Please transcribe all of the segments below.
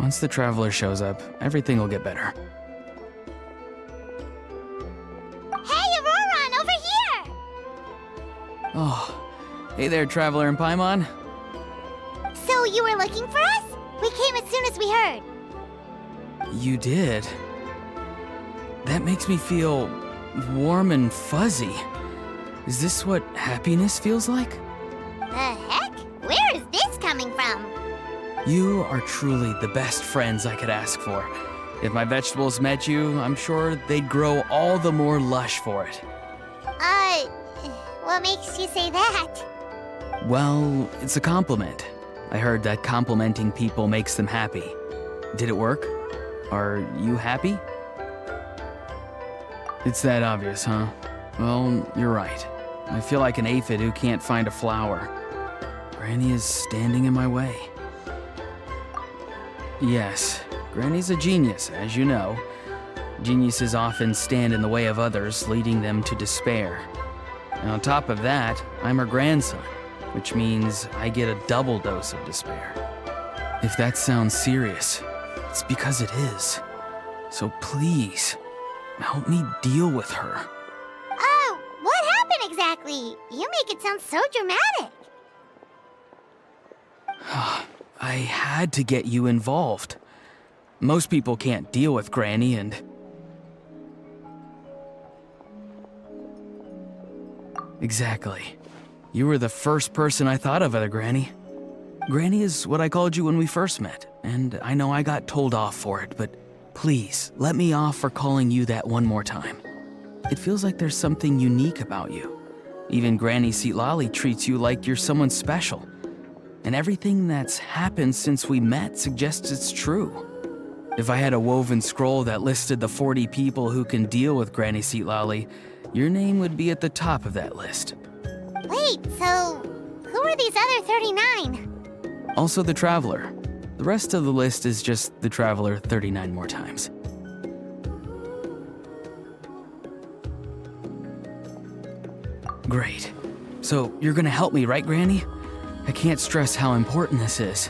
Once the traveler shows up, everything will get better. Hey, Auroron, over here! Oh, hey there, traveler in Paimon. So you were looking for us? We came as soon as we heard. You did? That makes me feel warm and fuzzy. Is this what happiness feels like? The heck? Where is this coming from? You are truly the best friends I could ask for. If my vegetables met you, I'm sure they'd grow all the more lush for it. What makes you say that? Well, it's a compliment. I heard that complimenting people makes them happy. Did it work? Are you happy? It's that obvious, huh? Well, you're right. I feel like an aphid who can't find a flower. Granny is standing in my way. Yes, Granny's a genius, as you know. Geniuses often stand in the way of others, leading them to despair. And on top of that, I'm her grandson, which means I get a double dose of despair. If that sounds serious, it's because it is. So please, help me deal with her. Oh, what happened exactly? You make it sound so dramatic. I had to get you involved. Most people can't deal with Granny and... Exactly. You were the first person I thought of, other Granny. Granny is what I called you when we first met, and I know I got told off for it, but please, let me off for calling you that one more time. It feels like there's something unique about you. Even Granny Seatlali treats you like you're someone special. And everything that's happened since we met suggests it's true. If I had a woven scroll that listed the 40 people who can deal with Granny Seatlali, your name would be at the top of that list. Wait, so who are these other 39? Also the Traveler. The rest of the list is just the Traveler 39 more times. Great. So you're gonna help me, right, Granny? I can't stress how important this is.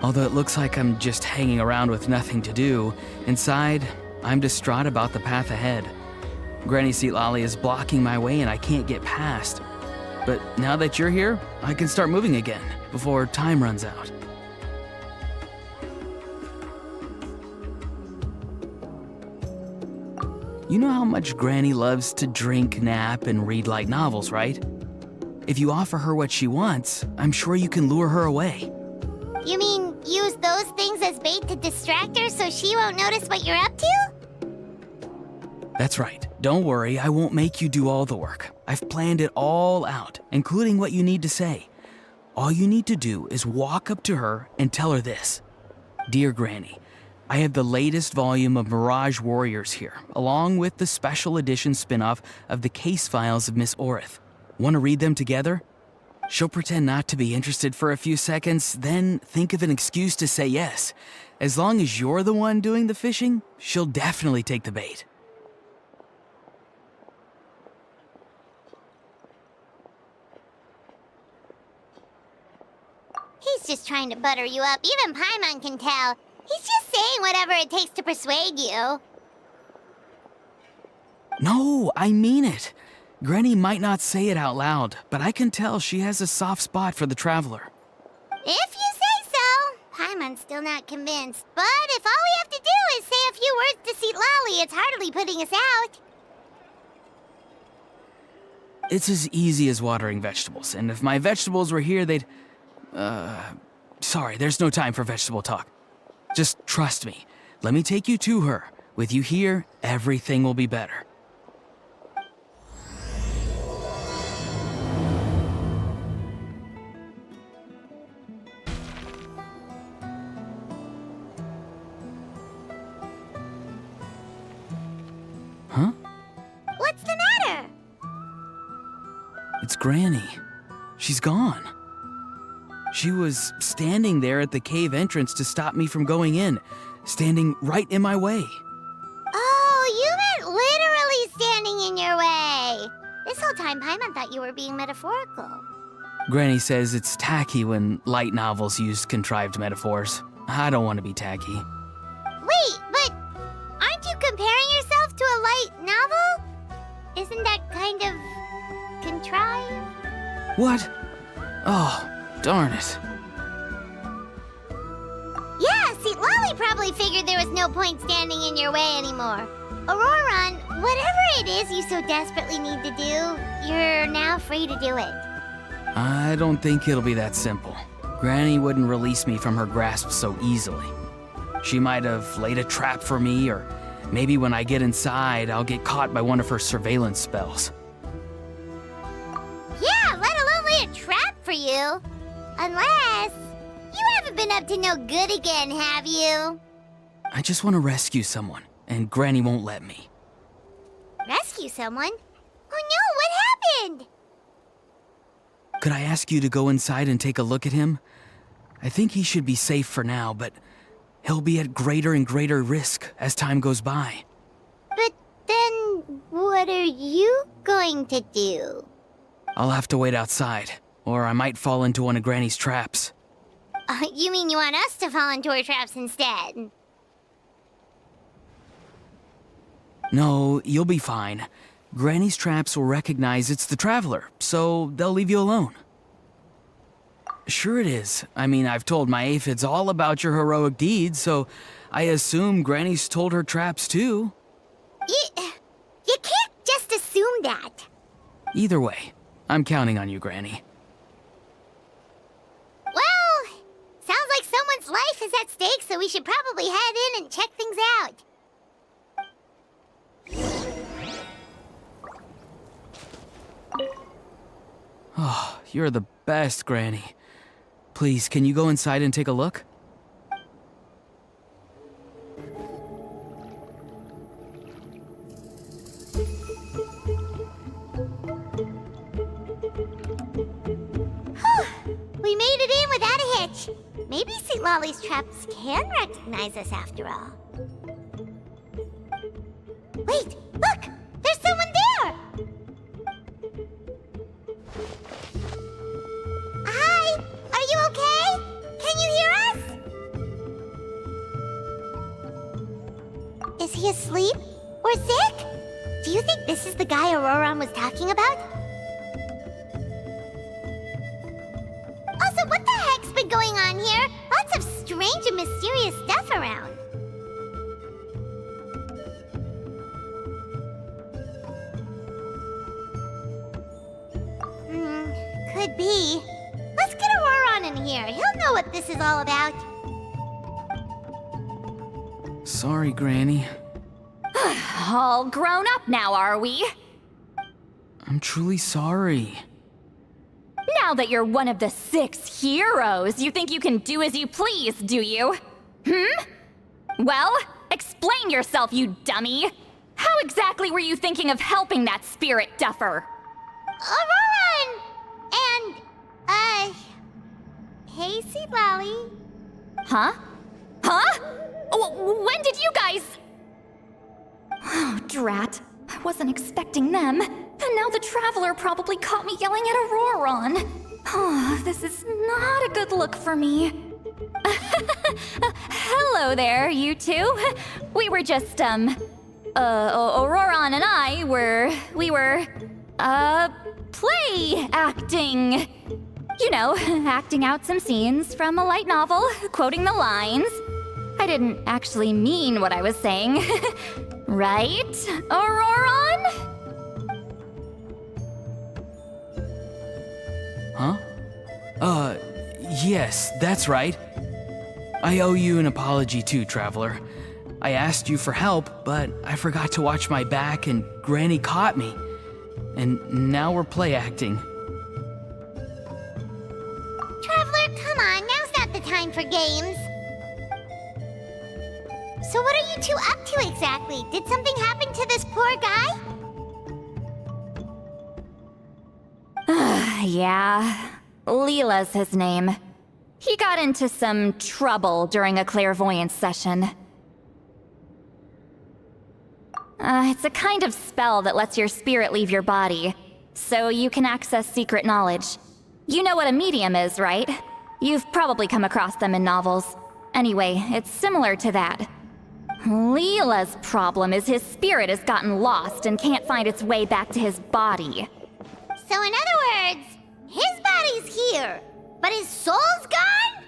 Although it looks like I'm just hanging around with nothing to do, inside, I'm distraught about the path ahead. Granny Seatlali is blocking my way and I can't get past. But now that you're here, I can start moving again, before time runs out. You know how much Granny loves to drink, nap, and read light novels, right? If you offer her what she wants, I'm sure you can lure her away. You mean use those things as bait to distract her so she won't notice what you're up to? That's right. Don't worry, I won't make you do all the work. I've planned it all out, including what you need to say. All you need to do is walk up to her and tell her this. Dear Granny, I have the latest volume of Mirage Warriors here, along with the special edition spin-off of the case files of Miss Orith. Want to read them together? She'll pretend not to be interested for a few seconds, then think of an excuse to say yes. As long as you're the one doing the fishing, she'll definitely take the bait. He's just trying to butter you up. Even Paimon can tell. He's just saying whatever it takes to persuade you. No, I mean it. Granny might not say it out loud, but I can tell she has a soft spot for the Traveler. If you say so. Paimon's still not convinced. But if all we have to do is say a few words to Seatlali, it's hardly putting us out. It's as easy as watering vegetables, and if my vegetables were here, they'd... Sorry, there's no time for vegetable talk. Just trust me. Let me take you to her. With you here, everything will be better. Huh? What's the matter? It's Granny. She's gone. She was standing there at the cave entrance to stop me from going in, standing right in my way. Oh, you meant literally standing in your way. This whole time, Paimon thought you were being metaphorical. Granny says it's tacky when light novels use contrived metaphors. I don't want to be tacky. Wait, but aren't you comparing yourself to a light novel? Isn't that kind of contrived? What? Oh, darn it. Yeah, see, Lolly probably figured there was no point standing in your way anymore. Auroron, whatever it is you so desperately need to do, you're now free to do it. I don't think it'll be that simple. Granny wouldn't release me from her grasp so easily. She might have laid a trap for me, or maybe when I get inside, I'll get caught by one of her surveillance spells. Yeah, let alone lay a trap for you. Unless you haven't been up to no good again, have you? I just want to rescue someone, and Granny won't let me. Rescue someone? Oh no, what happened? Could I ask you to go inside and take a look at him? I think he should be safe for now, but he'll be at greater and greater risk as time goes by. But then, what are you going to do? I'll have to wait outside, or I might fall into one of Granny's traps. You mean you want us to fall into her traps instead? No, you'll be fine. Granny's traps will recognize it's the Traveler, so they'll leave you alone. Sure it is. I mean, I've told my aphids all about your heroic deeds, so I assume Granny's told her traps too. You can't just assume that. Either way, I'm counting on you, Granny. Well, sounds like someone's life is at stake, so we should probably head in and check things out. Oh, you're the best, Granny. Please, can you go inside and take a look? We made it in without a hitch. Maybe St. Lolly's traps can recognize us after all. Wait, look! There's someone there! Hi! Are you okay? Can you hear us? Is he asleep? Or sick? Do you think this is the guy Auroron was talking about? Also, what the heck's been going on here? Lots of strange and mysterious stuff around. Could be. Let's get Auroron in here. He'll know what this is all about. Sorry, Granny. All grown up now, are we? I'm truly sorry. Now that you're one of the 6 heroes, you think you can do as you please, do you? Well, explain yourself, you dummy! How exactly were you thinking of helping that spirit duffer? Auroron! And, hey, St. Lolly. Huh? Huh? When did you guys... Oh, drat. I wasn't expecting them. And now the Traveler probably caught me yelling at Auroron. Oh, this is not a good look for me. Hello there, you two. We were just, Auroron and I we were, play acting. You know, acting out some scenes from a light novel, quoting the lines. I didn't actually mean what I was saying. Right, Auroron? Huh? Yes, that's right. I owe you an apology too, Traveler. I asked you for help, but I forgot to watch my back and Granny caught me. And now we're play acting. Traveler, come on. Now's not the time for games. So what are you two up to exactly? Did something happen to this poor guy? Yeah. Leela's his name. He got into some trouble during a clairvoyance session. It's a kind of spell that lets your spirit leave your body, so you can access secret knowledge. You know what a medium is, right? You've probably come across them in novels. Anyway, it's similar to that. Leela's problem is his spirit has gotten lost and can't find its way back to his body. So in other words, his body's here, but his soul's gone?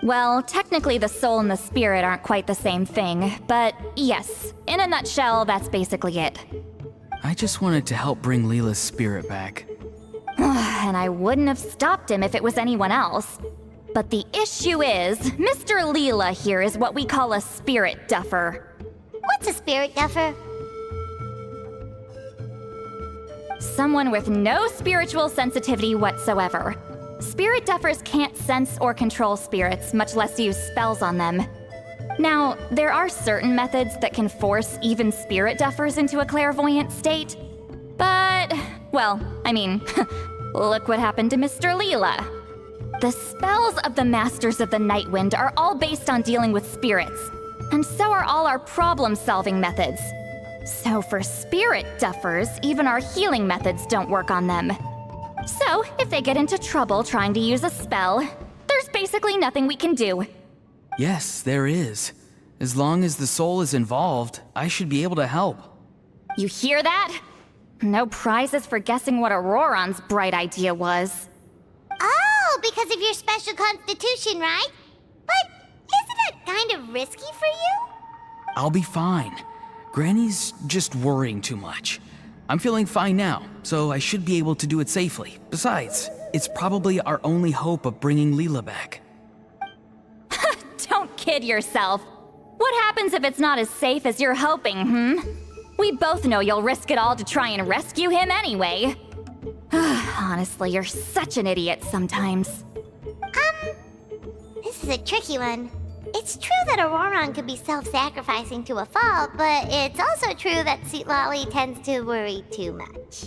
Well, technically the soul and the spirit aren't quite the same thing, but yes, in a nutshell, that's basically it. I just wanted to help bring Leela's spirit back. And I wouldn't have stopped him if it was anyone else. But the issue is, Mr. Leela here is what we call a spirit duffer. What's a spirit duffer? Someone with no spiritual sensitivity whatsoever. Spirit duffers can't sense or control spirits, much less use spells on them. Now, there are certain methods that can force even spirit duffers into a clairvoyant state. But, well, I mean, look what happened to Mr. Leela. The spells of the Masters of the Nightwind are all based on dealing with spirits, and so are all our problem-solving methods. So for spirit duffers, even our healing methods don't work on them. So, if they get into trouble trying to use a spell, there's basically nothing we can do. Yes, there is. As long as the soul is involved, I should be able to help. You hear that? No prizes for guessing what Auroron's bright idea was. Oh, because of your special constitution, right? But isn't it kind of risky for you? I'll be fine. Granny's just worrying too much. I'm feeling fine now, so I should be able to do it safely. Besides, it's probably our only hope of bringing Leela back. Don't kid yourself. What happens if it's not as safe as you're hoping, We both know you'll risk it all to try and rescue him anyway. Honestly, you're such an idiot sometimes. This is a tricky one. It's true that Auroron could be self-sacrificing to a fault, but it's also true that Sweet Lolly tends to worry too much.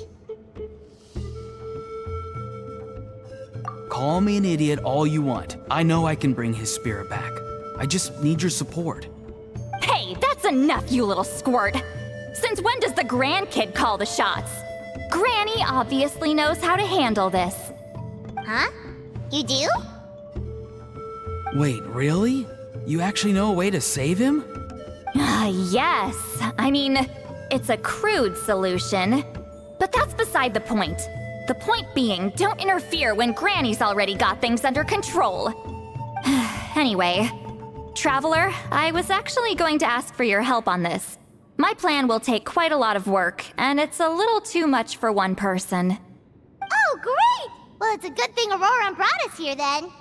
Call me an idiot all you want. I know I can bring his spirit back. I just need your support. Hey, that's enough, you little squirt! Since when does the grandkid call the shots? Granny obviously knows how to handle this. Huh? You do? Wait, really? You actually know a way to save him? Yes. I mean, it's a crude solution. But that's beside the point. The point being, don't interfere when Granny's already got things under control. Anyway, Traveler, I was actually going to ask for your help on this. My plan will take quite a lot of work, and it's a little too much for one person. Oh, great! Well, it's a good thing Auroron brought us here then.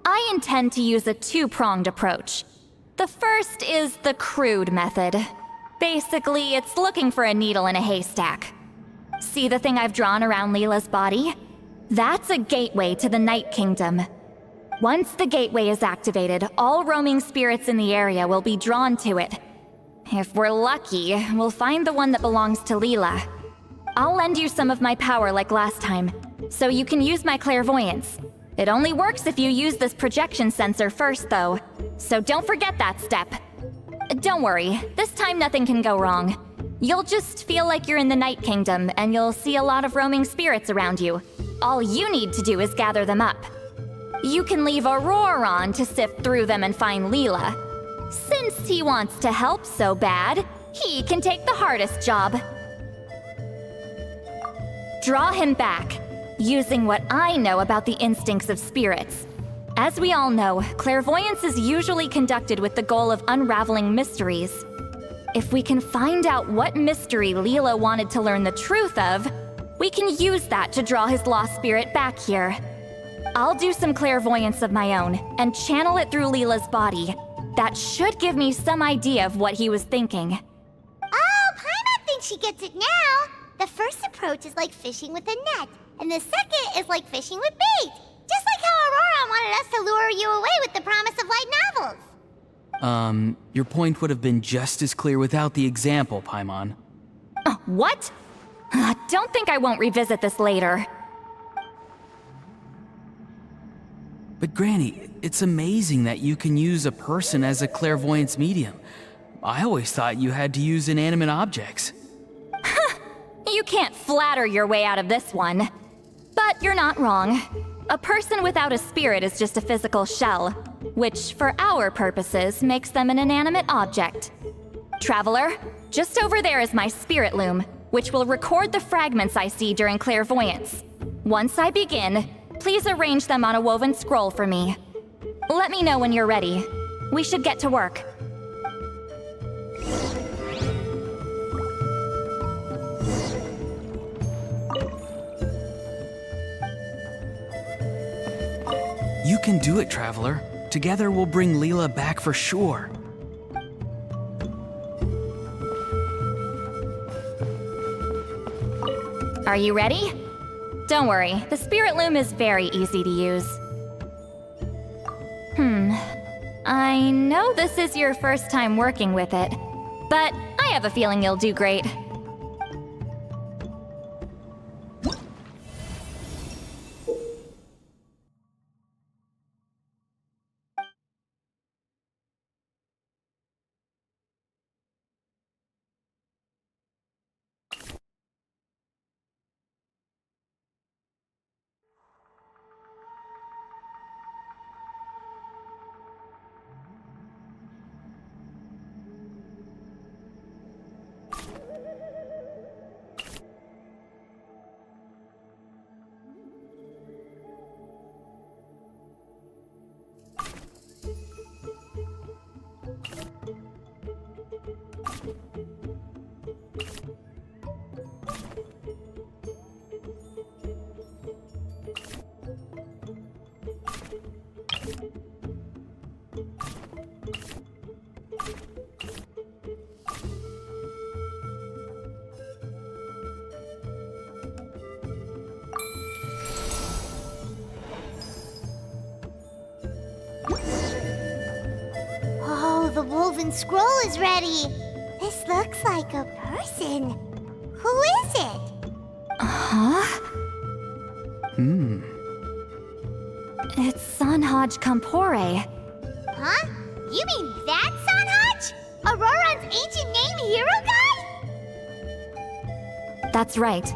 I intend to use a two-pronged approach. The first is the crude method. Basically, it's looking for a needle in a haystack. See the thing I've drawn around Leela's body? That's a gateway to the Night Kingdom. Once the gateway is activated, all roaming spirits in the area will be drawn to it. If we're lucky, we'll find the one that belongs to Leela. I'll lend you some of my power like last time, so you can use my clairvoyance. It only works if you use this projection sensor first, though, so don't forget that step. Don't worry, this time nothing can go wrong. You'll just feel like you're in the Night Kingdom, and you'll see a lot of roaming spirits around you. All you need to do is gather them up. You can leave Auroron to sift through them and find Leela. Since he wants to help so bad, he can take the hardest job. Draw him back, using what I know about the instincts of spirits. As we all know, clairvoyance is usually conducted with the goal of unraveling mysteries. If we can find out what mystery Leela wanted to learn the truth of, we can use that to draw his lost spirit back here. I'll do some clairvoyance of my own and channel it through Leela's body. That should give me some idea of what he was thinking. Oh, Paimon thinks she gets it now. The first approach is like fishing with a net, and the second is like fishing with bait. Just like how Auroron wanted us to lure you away with the promise of light novels. Your point would have been just as clear without the example, Paimon. What? Don't think I won't revisit this later. But Granny, it's amazing that you can use a person as a clairvoyance medium. I always thought you had to use inanimate objects. You can't flatter your way out of this one. But you're not wrong. A person without a spirit is just a physical shell, which, for our purposes, makes them an inanimate object. Traveler, just over there is my spirit loom, which will record the fragments I see during clairvoyance. Once I begin, please arrange them on a woven scroll for me. Let me know when you're ready. We should get to work. You can do it, Traveler. Together we'll bring Leela back for sure. Are you ready? Don't worry, the spirit loom is very easy to use. I know this is your first time working with it, but I have a feeling you'll do great. Oh, the woven scroll is ready. This looks like a person. Who is it? Huh? It's Sanhaj Kampore. Huh? You mean that's Sanhaj? Auroran's ancient name hero guy? That's right.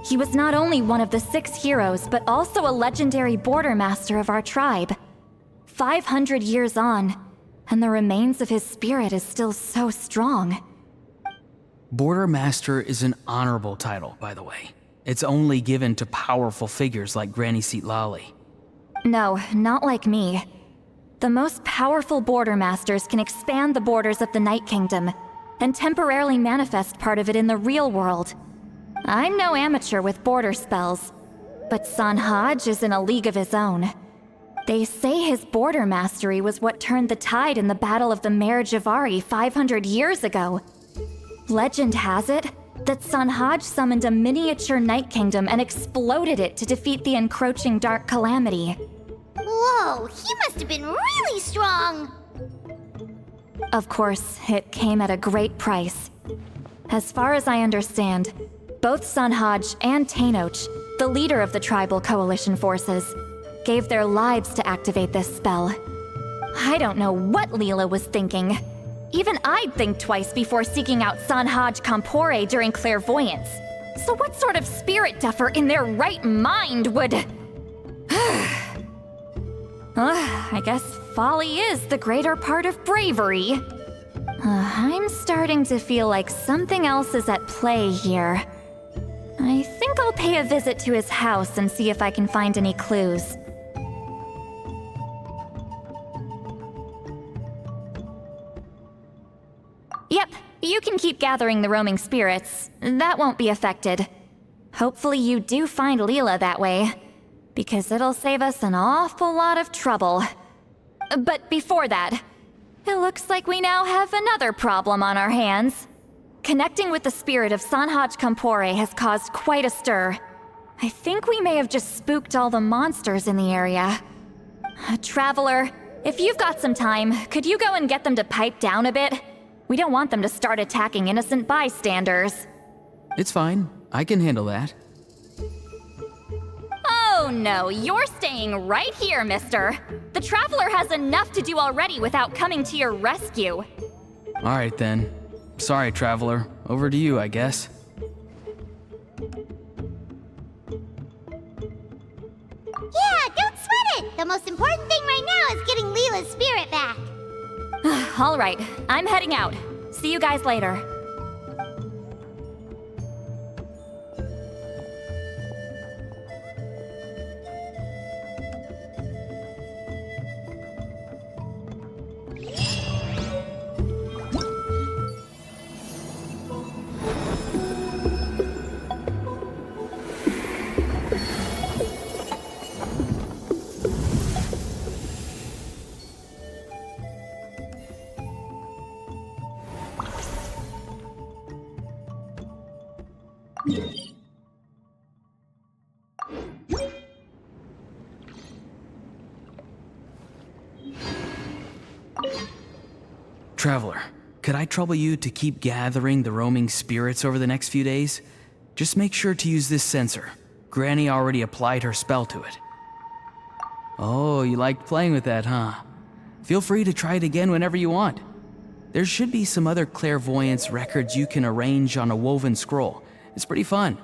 He was not only one of the 6 heroes, but also a legendary border master of our tribe. 500 years on, and the remains of his spirit is still so strong. Border Master is an honorable title, by the way. It's only given to powerful figures like Granny Lali. No, not like me. The most powerful border masters can expand the borders of the Night Kingdom and temporarily manifest part of it in the real world. I'm no amateur with border spells, but Sanhaj is in a league of his own. They say his border mastery was what turned the tide in the Battle of the Mare Javari 500 years ago. Legend has it that Sanhaj summoned a miniature Night Kingdom and exploded it to defeat the encroaching Dark Calamity. Whoa, he must have been really strong. Of course, it came at a great price. As far as I understand, both Sanhaj and Tainoch, the leader of the tribal coalition forces, gave their lives to activate this spell. I don't know what Leela was thinking. Even I'd think twice before seeking out Sanhaj Kampore during clairvoyance. So what sort of spirit duffer in their right mind would... I guess folly is the greater part of bravery. I'm starting to feel like something else is at play here. I think I'll pay a visit to his house and see if I can find any clues. Yep, you can keep gathering the roaming spirits. That won't be affected. Hopefully you do find Leela that way, because it'll save us an awful lot of trouble. But before that, it looks like we now have another problem on our hands. Connecting with the spirit of Sanhaj Kampore has caused quite a stir. I think we may have just spooked all the monsters in the area. Traveler, if you've got some time, could you go and get them to pipe down a bit? We don't want them to start attacking innocent bystanders. It's fine. I can handle that. Oh no, you're staying right here, mister. The Traveler has enough to do already without coming to your rescue. All right then. Sorry, Traveler. Over to you, I guess. Yeah, The most important thing right now is getting Leela's spirit back. All right, I'm heading out. See you guys later. Traveler, could I trouble you to keep gathering the roaming spirits over the next few days? Just make sure to use this sensor. Granny already applied her spell to it. Oh, you liked playing with that, huh? Feel free to try it again whenever you want. There should be some other clairvoyance records you can arrange on a woven scroll. It's pretty fun.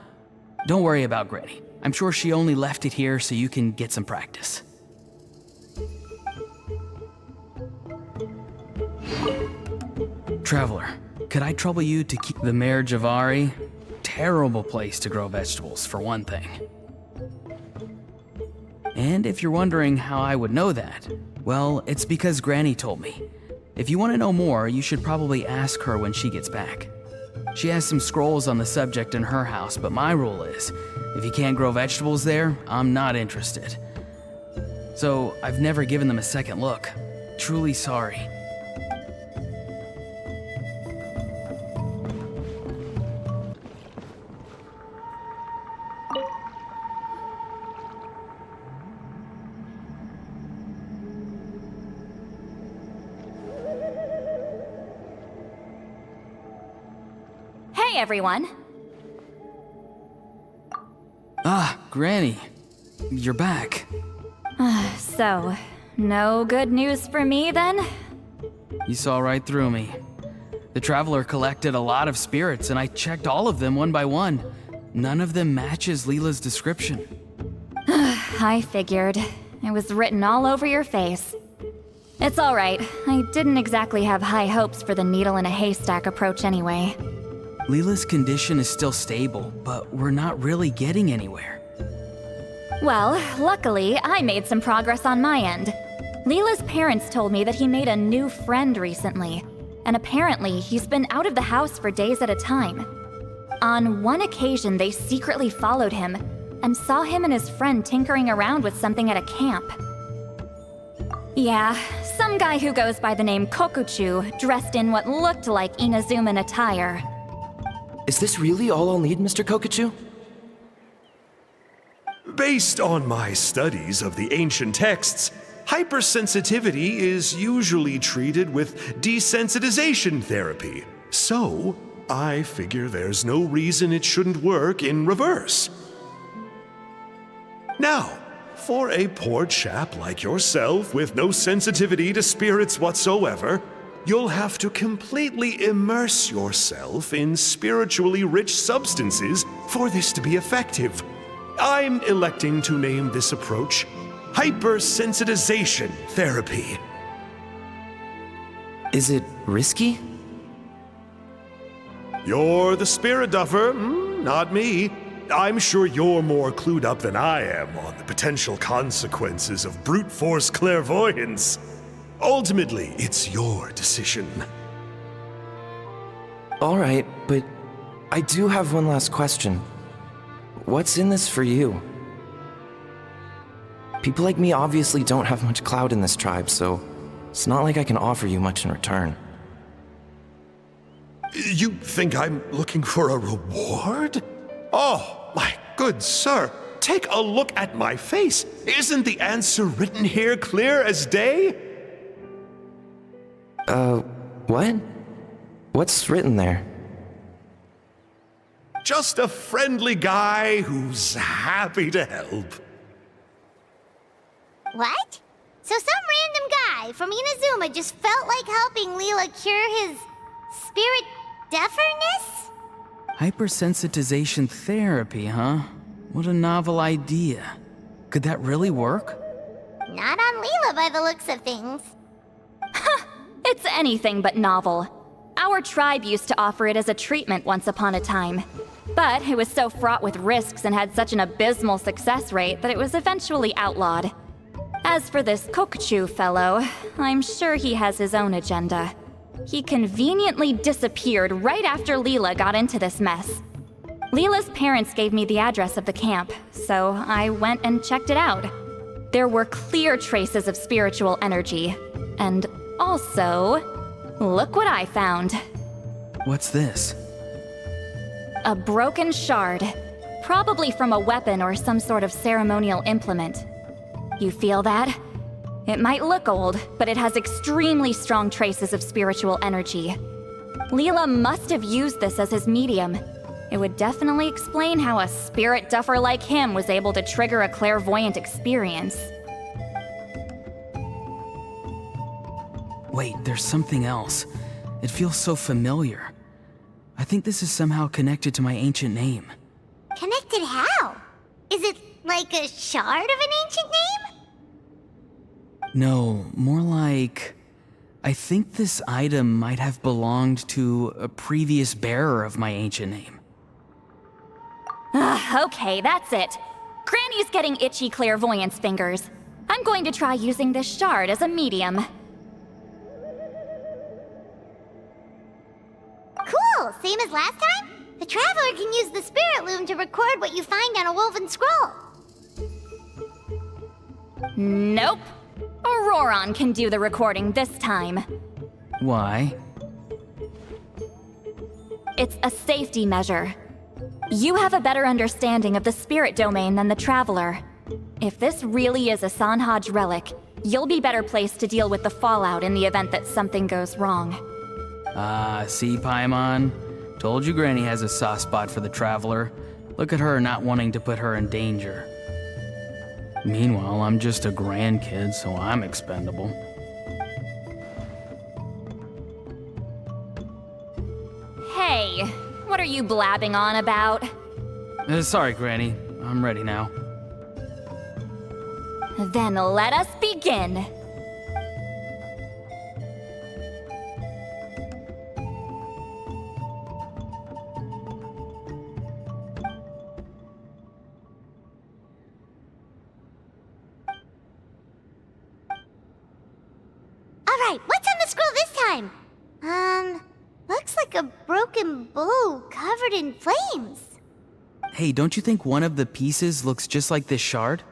Don't worry about Granny. I'm sure she only left it here so you can get some practice. Traveler, could I trouble you to keep the Mare Javari? Terrible place to grow vegetables, for one thing. And if you're wondering how I would know that, well, it's because Granny told me. If you want to know more, you should probably ask her when she gets back. She has some scrolls on the subject in her house, but my rule is, if you can't grow vegetables there, I'm not interested. So I've never given them a second look. Truly sorry. Hey, everyone. Ah, Granny. You're back. So, no good news for me then? You saw right through me. The Traveler collected a lot of spirits, and I checked all of them one by one. None of them matches Leela's description. I figured. It was written all over your face. It's alright. I didn't exactly have high hopes for the needle in a haystack approach anyway. Leela's condition is still stable, but we're not really getting anywhere. Well, luckily, I made some progress on my end. Leela's parents told me that he made a new friend recently, and apparently he's been out of the house for days at a time. On one occasion, they secretly followed him and saw him and his friend tinkering around with something at a camp. Yeah, some guy who goes by the name Kokuchu, dressed in what looked like Inazuman attire. Is this really all I'll need, Mr. Kokuchu? Based on my studies of the ancient texts, hypersensitivity is usually treated with desensitization therapy. So, I figure there's no reason it shouldn't work in reverse. Now, for a poor chap like yourself with no sensitivity to spirits whatsoever, you'll have to completely immerse yourself in spiritually rich substances for this to be effective. I'm electing to name this approach hypersensitization therapy. Is it risky? You're the spirit duffer, not me. I'm sure you're more clued up than I am on the potential consequences of brute force clairvoyance. Ultimately, it's your decision. All right, but I do have one last question. What's in this for you? People like me obviously don't have much clout in this tribe, so it's not like I can offer you much in return. You think I'm looking for a reward? Oh, my good sir, take a look at my face. Isn't the answer written here clear as day? What? What's written there? Just a friendly guy who's happy to help. What? So some random guy from Inazuma just felt like helping Leela cure his spirit deafness? Hypersensitization therapy, huh? What a novel idea. Could that really work? Not on Leela by the looks of things. It's anything but novel. Our tribe used to offer it as a treatment once upon a time. But it was so fraught with risks and had such an abysmal success rate that it was eventually outlawed. As for this Kokuchu fellow, I'm sure he has his own agenda. He conveniently disappeared right after Leela got into this mess. Leela's parents gave me the address of the camp, so I went and checked it out. There were clear traces of spiritual energy. And also, look what I found. What's this? A broken shard. Probably from a weapon or some sort of ceremonial implement. You feel that? It might look old, but it has extremely strong traces of spiritual energy. Leela must have used this as his medium. It would definitely explain how a spirit duffer like him was able to trigger a clairvoyant experience. Wait, there's something else. It feels so familiar. I think this is somehow connected to my ancient name. Connected how? Is it like a shard of an ancient name? No, more like... I think this item might have belonged to a previous bearer of my ancient name. Okay, that's it. Granny's getting itchy clairvoyance fingers. I'm going to try using this shard as a medium. Cool, same as last time? The Traveler can use the Spirit Loom to record what you find on a woven scroll. Nope. Auroron can do the recording this time. Why? It's a safety measure. You have a better understanding of the spirit domain than the Traveler. If this really is a Sanhaj relic, you'll be better placed to deal with the fallout in the event that something goes wrong. See, Paimon? Told you Granny has a soft spot for the Traveler. Look at her not wanting to put her in danger. Meanwhile, I'm just a grandkid, so I'm expendable. Hey, what are you blabbing on about? Sorry, Granny. I'm ready now. Then let us begin. Alright, what's on the scroll this time? Looks like a broken bow covered in flames. Hey, don't you think one of the pieces looks just like this shard?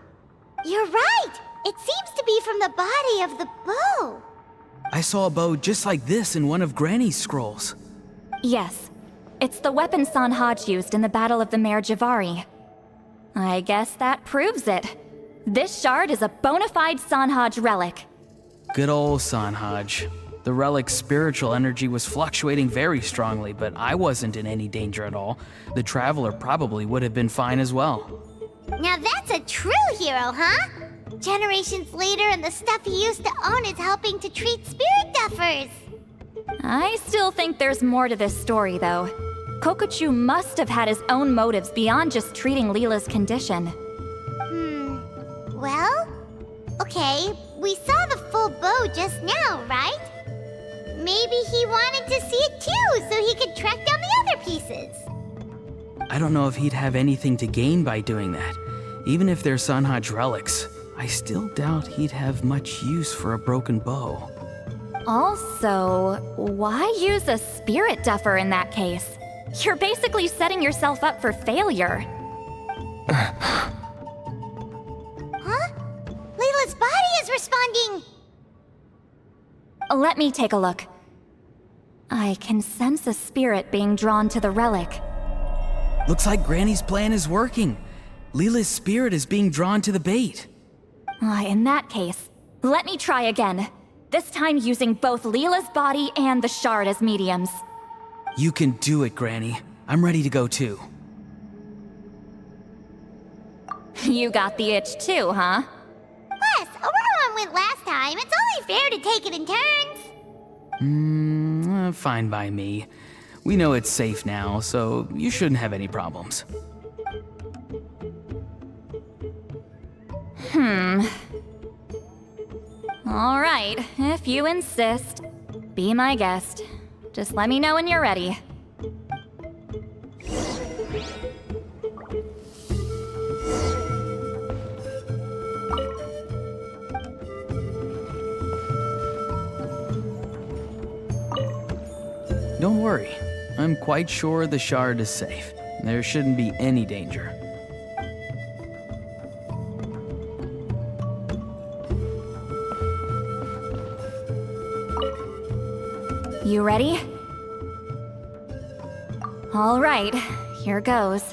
You're right! It seems to be from the body of the bow. I saw a bow just like this in one of Granny's scrolls. Yes, it's the weapon Sanhaj used in the Battle of the Mare Javari. I guess that proves it. This shard is a bona fide Sanhaj relic. Good old Sanhaj. The relic's spiritual energy was fluctuating very strongly, but I wasn't in any danger at all. The Traveler probably would have been fine as well. Now that's a true hero, huh? Generations later and the stuff he used to own is helping to treat spirit duffers. I still think there's more to this story, though. Kokuchu must have had his own motives beyond just treating Leela's condition. Well, okay, we saw the full bow just now, right? Maybe he wanted to see it too, so he could track down the other pieces. I don't know if he'd have anything to gain by doing that. Even if they're Sanhaj relics, I still doubt he'd have much use for a broken bow. Also, why use a spirit duffer in that case? You're basically setting yourself up for failure. Huh? Leela's body is responding! Let me take a look. I can sense a spirit being drawn to the relic. Looks like Granny's plan is working. Leela's spirit is being drawn to the bait. In that case, let me try again. This time using both Leela's body and the shard as mediums. You can do it, Granny. I'm ready to go too. You got the itch too, huh? Plus, Auroron went last time. It's only fair to take it in turns. Fine by me. We know it's safe now, so you shouldn't have any problems. All right, if you insist. Be my guest. Just let me know when you're ready. Don't worry. I'm quite sure the shard is safe. There shouldn't be any danger. You ready? All right, here goes.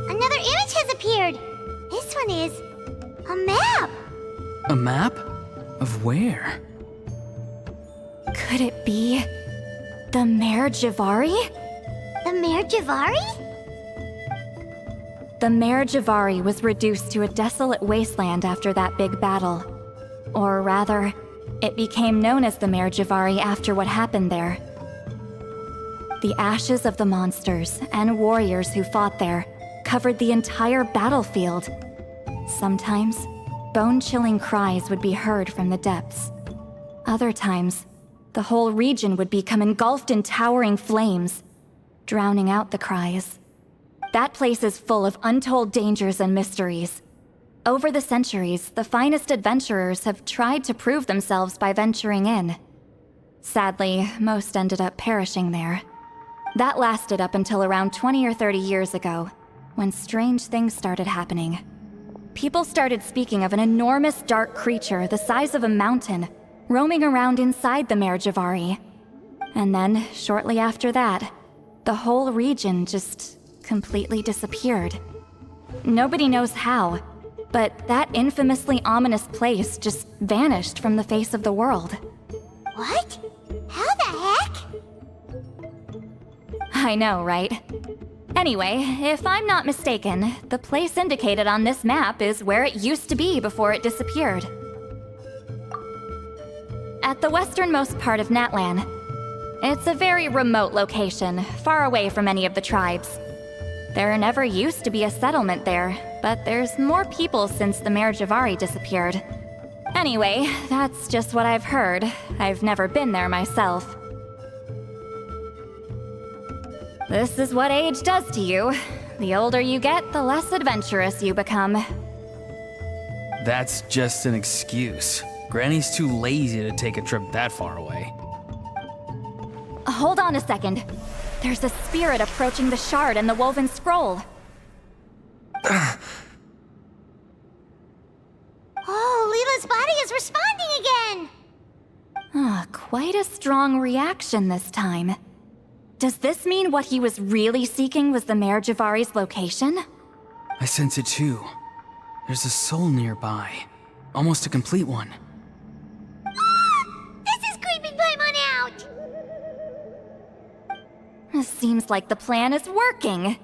Another image has appeared. This one is a map. A map? Of where? Could it be the Mare Javari? The Mare Javari? The Mare Javari was reduced to a desolate wasteland after that big battle. Or rather, it became known as the Mare Javari after what happened there. The ashes of the monsters and warriors who fought there covered the entire battlefield. Sometimes, bone-chilling cries would be heard from the depths. Other times, the whole region would become engulfed in towering flames, drowning out the cries. That place is full of untold dangers and mysteries. Over the centuries, the finest adventurers have tried to prove themselves by venturing in. Sadly, most ended up perishing there. That lasted up until around 20 or 30 years ago, when strange things started happening. People started speaking of an enormous dark creature the size of a mountain, roaming around inside the Mare Javari. And then, shortly after that, the whole region just completely disappeared. Nobody knows how, but that infamously ominous place just vanished from the face of the world. What? How the heck? I know, right? Anyway, if I'm not mistaken, the place indicated on this map is where it used to be before it disappeared. At the westernmost part of Natlan. It's a very remote location, far away from any of the tribes. There never used to be a settlement there, but there's more people since the Mare Javari disappeared. Anyway, that's just what I've heard. I've never been there myself. This is what age does to you. The older you get, the less adventurous you become. That's just an excuse. Granny's too lazy to take a trip that far away. Hold on a second. There's a spirit approaching the shard and the woven scroll. Oh, Leela's body is responding again! Quite a strong reaction this time. Does this mean what he was really seeking was the Mare Javari's location? I sense it too. There's a soul nearby. Almost a complete one. This is creeping Paimon out! Seems like the plan is working.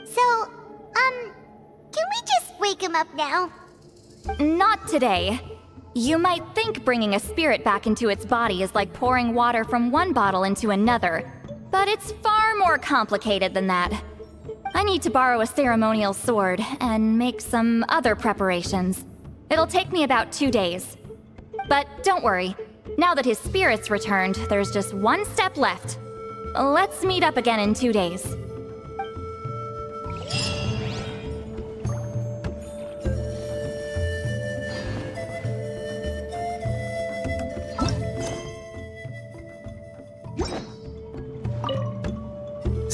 So, can we just wake him up now? Not today. You might think bringing a spirit back into its body is like pouring water from one bottle into another, but it's far more complicated than that. I need to borrow a ceremonial sword and make some other preparations. It'll take me about 2 days. But don't worry, now that his spirit's returned, there's just one step left. Let's meet up again in 2 days.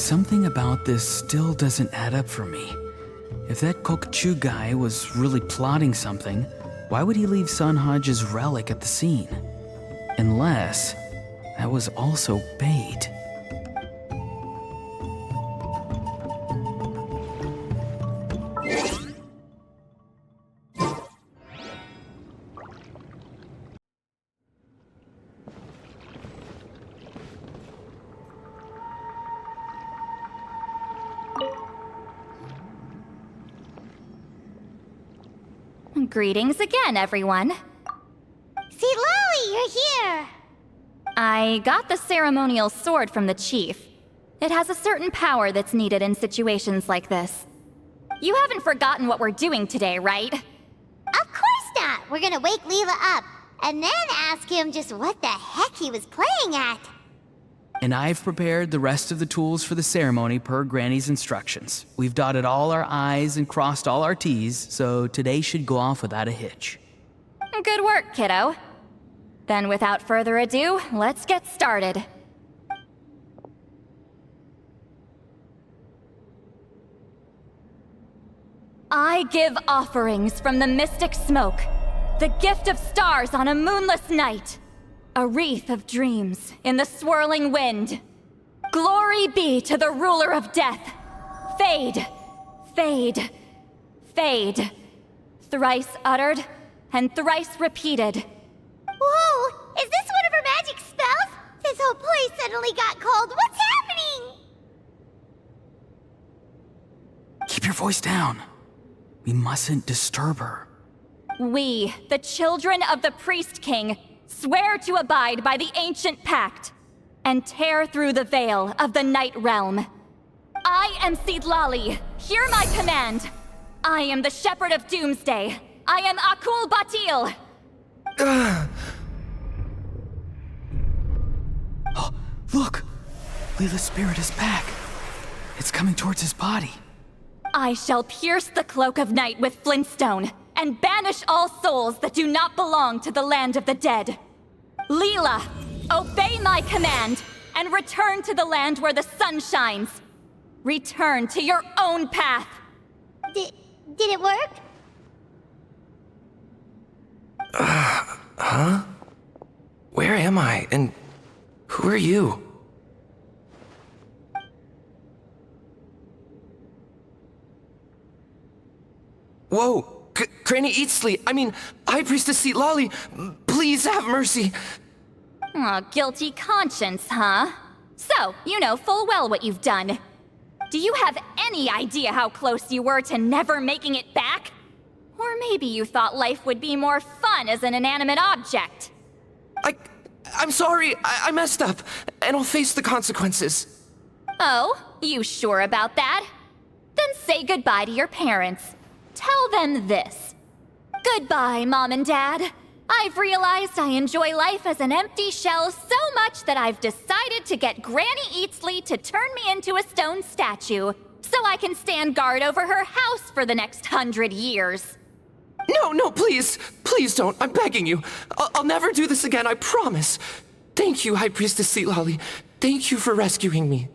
something about this still doesn't add up for me. If that Kokuchu guy was really plotting something, why would he leave Sunhage's relic at the scene? Unless that was also bait. Greetings again, everyone. See, Lolly, you're here! I got the ceremonial sword from the chief. It has a certain power that's needed in situations like this. You haven't forgotten what we're doing today, right? Of course not! We're gonna wake Leela up, and then ask him just what the heck he was playing at. And I've prepared the rest of the tools for the ceremony per Granny's instructions. We've dotted all our I's and crossed all our T's, so today should go off without a hitch. Good work, kiddo. Then without further ado, let's get started. I give offerings from the mystic smoke, the gift of stars on a moonless night, a wreath of dreams in the swirling wind. Glory be to the ruler of death. Fade, fade, fade. Thrice uttered and thrice repeated. Whoa! Is this one of her magic spells? This whole place suddenly got cold. What's happening? Keep your voice down. We mustn't disturb her. We, the children of the Priest King, swear to abide by the ancient pact and tear through the veil of the Night Realm. I am Seedlali. Hear my command. I am the Shepherd of Doomsday. I am Akul Batil. Oh, look! Leela's spirit is back. It's coming towards his body. I shall pierce the cloak of night with flintstone and banish all souls that do not belong to the land of the dead. Leela, obey my command and return to the land where the sun shines. Return to your own path. Did it work? Huh? Where am I? And who are you? Whoa! Granny Eatsley, High Priestess Seedlali, please have mercy. Aw, guilty conscience, huh? So, you know full well what you've done. Do you have any idea how close you were to never making it back? Or maybe you thought life would be more fun as an inanimate object. I'm sorry, I messed up, and I'll face the consequences. Oh, you sure about that? Then say goodbye to your parents. Tell them this. Goodbye, Mom and Dad. I've realized I enjoy life as an empty shell so much that I've decided to get Granny Eatsley to turn me into a stone statue, so I can stand guard over her house for the next 100 years. No, please. Please don't. I'm begging you. I'll never do this again, I promise. Thank you, High Priestess Seedlali. Thank you for rescuing me.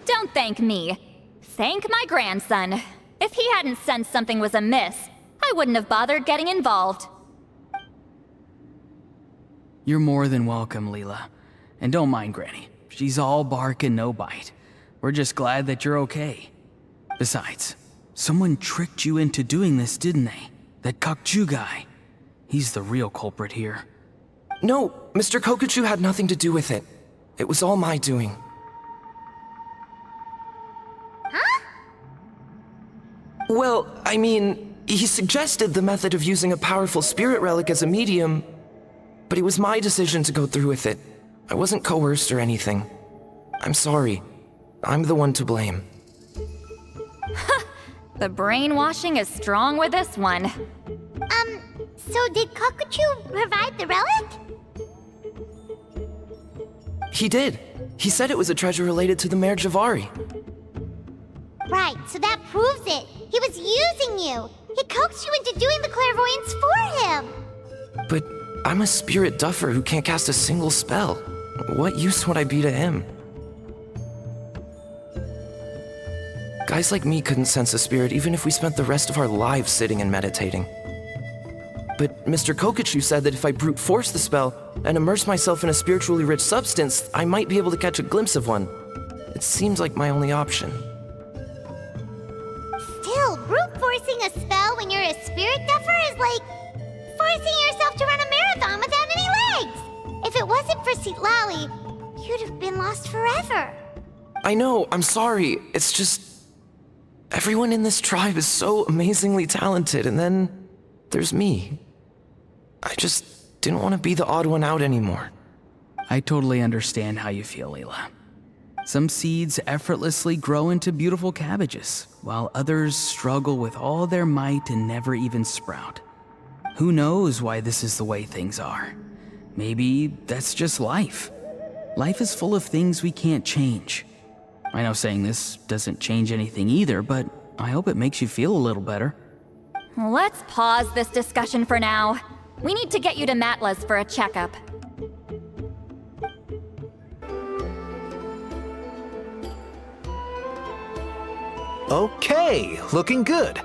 Don't thank me. Thank my grandson. If he hadn't sensed something was amiss, I wouldn't have bothered getting involved. You're more than welcome, Leela. And don't mind Granny. She's all bark and no bite. We're just glad that you're okay. Besides, someone tricked you into doing this, didn't they? That Kokuchu guy. He's the real culprit here. No, Mr. Kokuchu had nothing to do with it. It was all my doing. Huh? Well, he suggested the method of using a powerful spirit relic as a medium, but it was my decision to go through with it. I wasn't coerced or anything. I'm sorry. I'm the one to blame. The brainwashing is strong with this one. So did Kokuchu provide the relic? He did. He said it was a treasure related to the Mare Javari. Right, so that proves it. He was using you. He coaxed you into doing the clairvoyance for him. But I'm a spirit duffer who can't cast a single spell. What use would I be to him? Guys like me couldn't sense a spirit even if we spent the rest of our lives sitting and meditating. But Mr. Kokachu said that if I brute force the spell and immerse myself in a spiritually rich substance, I might be able to catch a glimpse of one. It seems like my only option. Still, brute forcing a spell when you're a spirit duffer is like forcing yourself to run a marathon without any legs. If it wasn't for Citlali, you'd have been lost forever. I know, I'm sorry. It's just... everyone in this tribe is so amazingly talented, and then there's me. I just didn't want to be the odd one out anymore. I totally understand how you feel, Leela. Some seeds effortlessly grow into beautiful cabbages, while others struggle with all their might and never even sprout. Who knows why this is the way things are? Maybe that's just life. Life is full of things we can't change. I know saying this doesn't change anything either, but I hope it makes you feel a little better. Let's pause this discussion for now. We need to get you to Matla's for a checkup. Okay, looking good.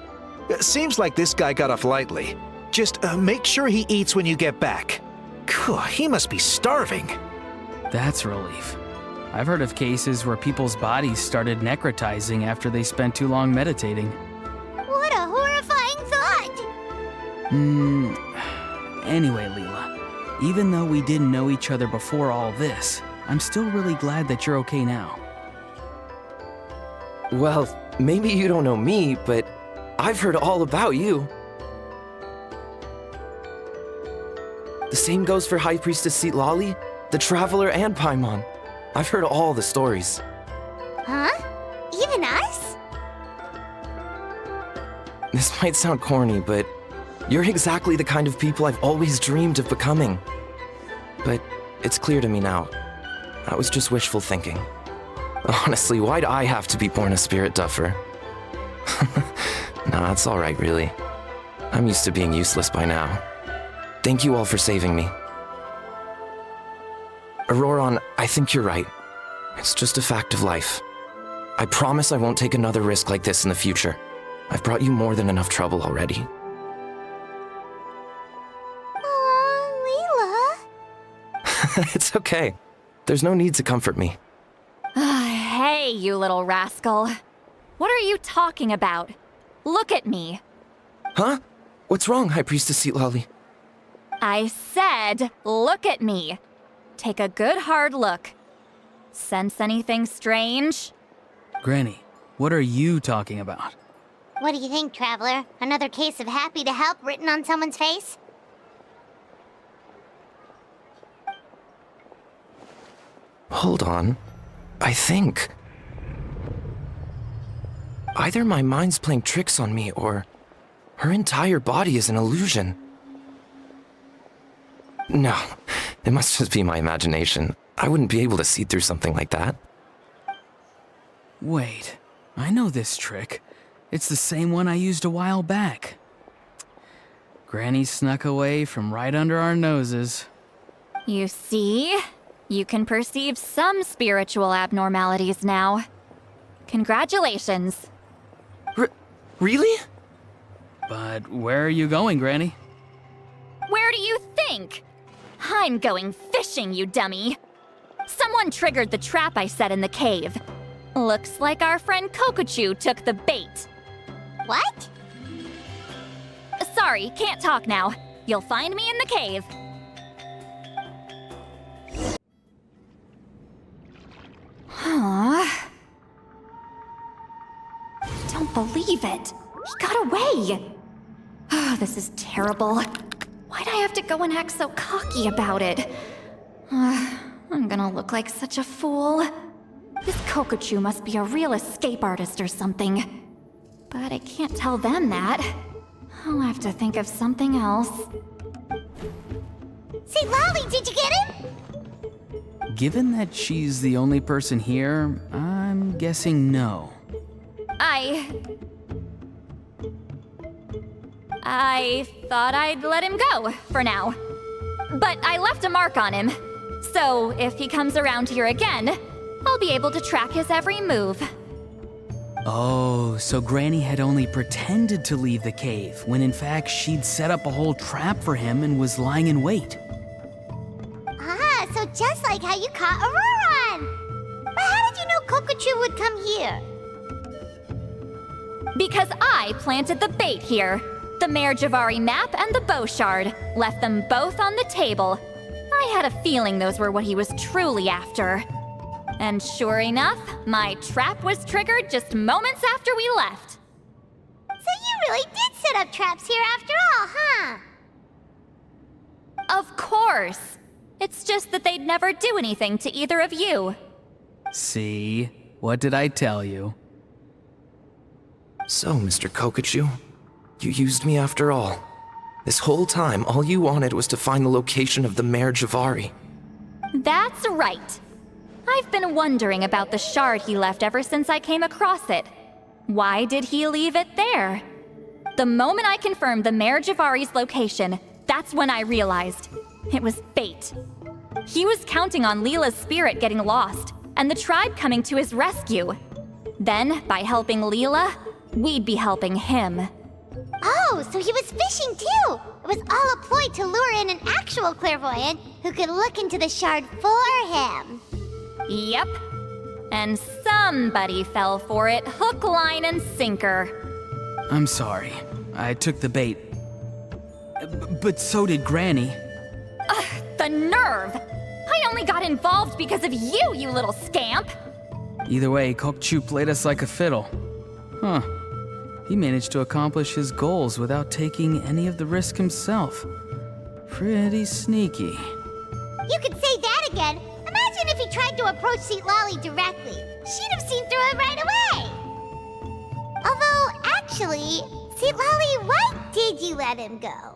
Seems like this guy got off lightly. Just make sure he eats when you get back. Phew, he must be starving. That's a relief. I've heard of cases where people's bodies started necrotizing after they spent too long meditating. What a horrifying thought! Anyway, Leela, even though we didn't know each other before all this, I'm still really glad that you're okay now. Well, maybe you don't know me, but I've heard all about you. The same goes for High Priestess Citlali, the Traveler, and Paimon. I've heard all the stories. Huh? Even us? This might sound corny, but you're exactly the kind of people I've always dreamed of becoming. But it's clear to me now. That was just wishful thinking. Honestly, why'd I have to be born a spirit duffer? Nah, it's alright, really. I'm used to being useless by now. Thank you all for saving me. Auroron, I think you're right. It's just a fact of life. I promise I won't take another risk like this in the future. I've brought you more than enough trouble already. Aw, Leela. It's okay. There's no need to comfort me. Hey, you little rascal. What are you talking about? Look at me. Huh? What's wrong, High Priestess Citlali? I said, look at me. Take a good hard look. Sense anything strange? Granny, what are you talking about? What do you think, Traveler? Another case of happy to help written on someone's face? Hold on. I think... either my mind's playing tricks on me, or her entire body is an illusion. No, it must just be my imagination. I wouldn't be able to see through something like that. Wait, I know this trick. It's the same one I used a while back. Granny snuck away from right under our noses. You see? You can perceive some spiritual abnormalities now. Congratulations. Really? But where are you going, Granny? Where do you think? I'm going fishing, you dummy. Someone triggered the trap I set in the cave. Looks like our friend Kokachu took the bait. What? Sorry, can't talk now. You'll find me in the cave. Huh? Don't believe it. He got away. Oh, this is terrible. Why'd I have to go and act so cocky about it? I'm gonna look like such a fool. This Kokachu must be a real escape artist or something. But I can't tell them that. I'll have to think of something else. See, Lolly, did you get him? Given that she's the only person here, I'm guessing no. I thought I'd let him go, for now. But I left a mark on him. So if he comes around here again, I'll be able to track his every move. Oh, so Granny had only pretended to leave the cave, when in fact she'd set up a whole trap for him and was lying in wait. Ah, so just like how you caught Auroron! But how did you know Kokochu would come here? Because I planted the bait here. The Mayor Javari map and the bow shard. Left them both on the table. I had a feeling those were what he was truly after. And sure enough, my trap was triggered just moments after we left. So you really did set up traps here after all, huh? Of course. It's just that they'd never do anything to either of you. See? What did I tell you? So, Mr. Kokochu, you used me after all. This whole time, all you wanted was to find the location of the Mayor Javari. That's right. I've been wondering about the shard he left ever since I came across it. Why did he leave it there? The moment I confirmed the Mayor Javari's location, that's when I realized it was fate. He was counting on Leela's spirit getting lost, and the tribe coming to his rescue. Then, by helping Leela, we'd be helping him. Oh, so he was fishing too! It was all a ploy to lure in an actual clairvoyant who could look into the shard for him. Yep. And somebody fell for it, hook, line, and sinker. I'm sorry. I took the bait. But so did Granny. The nerve! I only got involved because of you, you little scamp! Either way, Kokchu played us like a fiddle. Huh. He managed to accomplish his goals without taking any of the risk himself. Pretty sneaky. You could say that again! Imagine if he tried to approach Seatlali directly. She'd have seen through it right away! Although, actually, Seatlali, why did you let him go?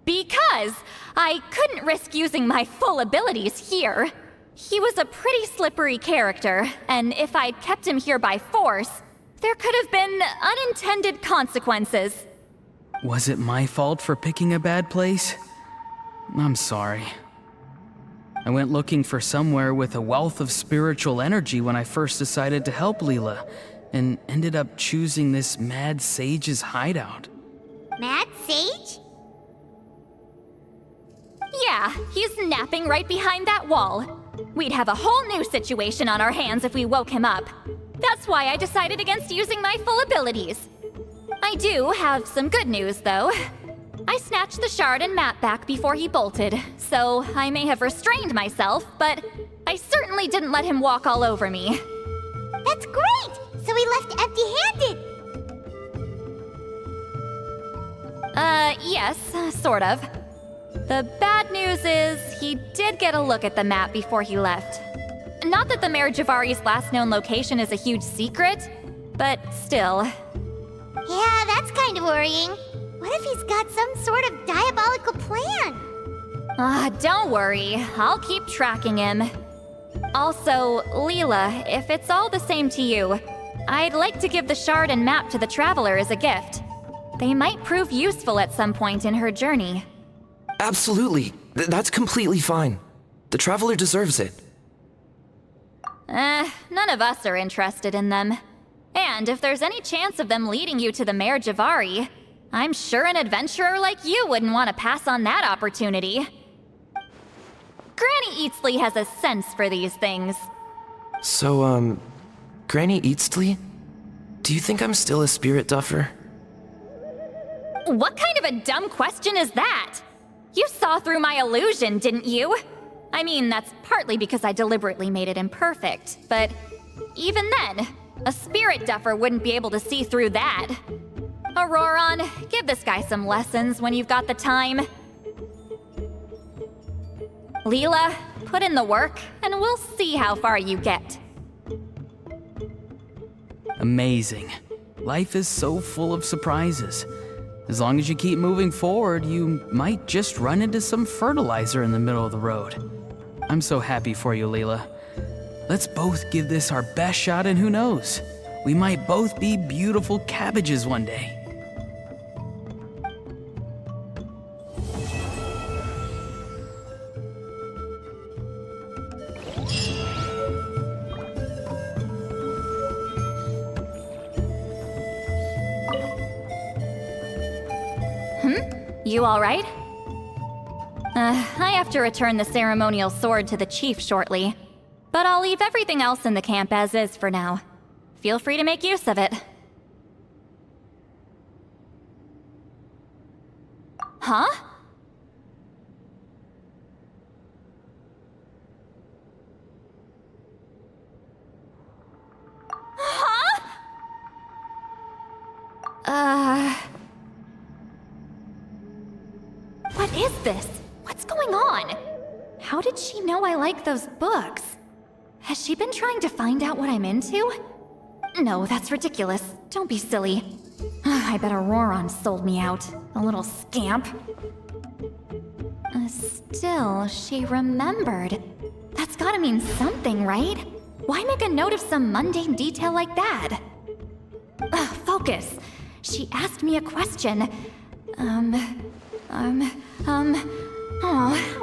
Because I couldn't risk using my full abilities here. He was a pretty slippery character, and if I'd kept him here by force, there could have been unintended consequences. Was it my fault for picking a bad place? I'm sorry. I went looking for somewhere with a wealth of spiritual energy when I first decided to help Leela, and ended up choosing this mad sage's hideout. Mad Sage? Yeah, he's napping right behind that wall. We'd have a whole new situation on our hands if we woke him up. That's why I decided against using my full abilities. I do have some good news, though. I snatched the shard and map back before he bolted, so I may have restrained myself, but I certainly didn't let him walk all over me. That's great! So he left empty-handed! Yes, sort of. The bad news is, he did get a look at the map before he left. Not that the Mayor Javari's last known location is a huge secret, but still. Yeah, that's kind of worrying. What if he's got some sort of diabolical plan? Don't worry, I'll keep tracking him. Also, Leela, if it's all the same to you, I'd like to give the shard and map to the Traveler as a gift. They might prove useful at some point in her journey. Absolutely. That's completely fine. The Traveler deserves it. None of us are interested in them. And if there's any chance of them leading you to the Mayor Javari, I'm sure an adventurer like you wouldn't want to pass on that opportunity. Granny Eatsley has a sense for these things. So, Granny Eatsley? Do you think I'm still a spirit duffer? What kind of a dumb question is that? You saw through my illusion, didn't you? I mean, that's partly because I deliberately made it imperfect, but even then, a spirit duffer wouldn't be able to see through that. Auroron, give this guy some lessons when you've got the time. Leela, put in the work, and we'll see how far you get. Amazing. Life is so full of surprises. As long as you keep moving forward, you might just run into some fertilizer in the middle of the road. I'm so happy for you, Leela. Let's both give this our best shot, and who knows? We might both be beautiful cabbages one day. You alright? I have to return the ceremonial sword to the chief shortly. But I'll leave everything else in the camp as is for now. Feel free to make use of it. Huh? What is this? What's going on? How did she know I like those books? Has she been trying to find out what I'm into? No, that's ridiculous. Don't be silly. I bet Auroron sold me out. A little scamp. Still, she remembered. That's gotta mean something, right? Why make a note of some mundane detail like that? Focus. She asked me a question. How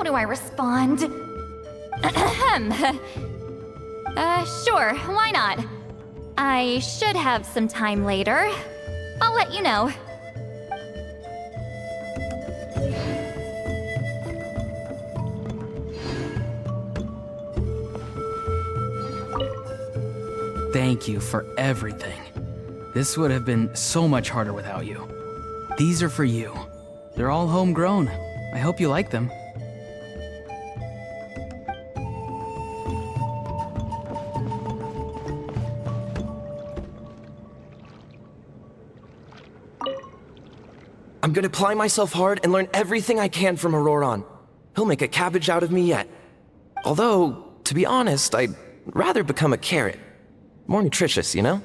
do I respond? Sure, why not? I should have some time later. I'll let you know. Thank you for everything. This would have been so much harder without you. These are for you. They're all homegrown. I hope you like them. I'm gonna apply myself hard and learn everything I can from Auroron. He'll make a cabbage out of me yet. Although, to be honest, I'd rather become a carrot. More nutritious, you know?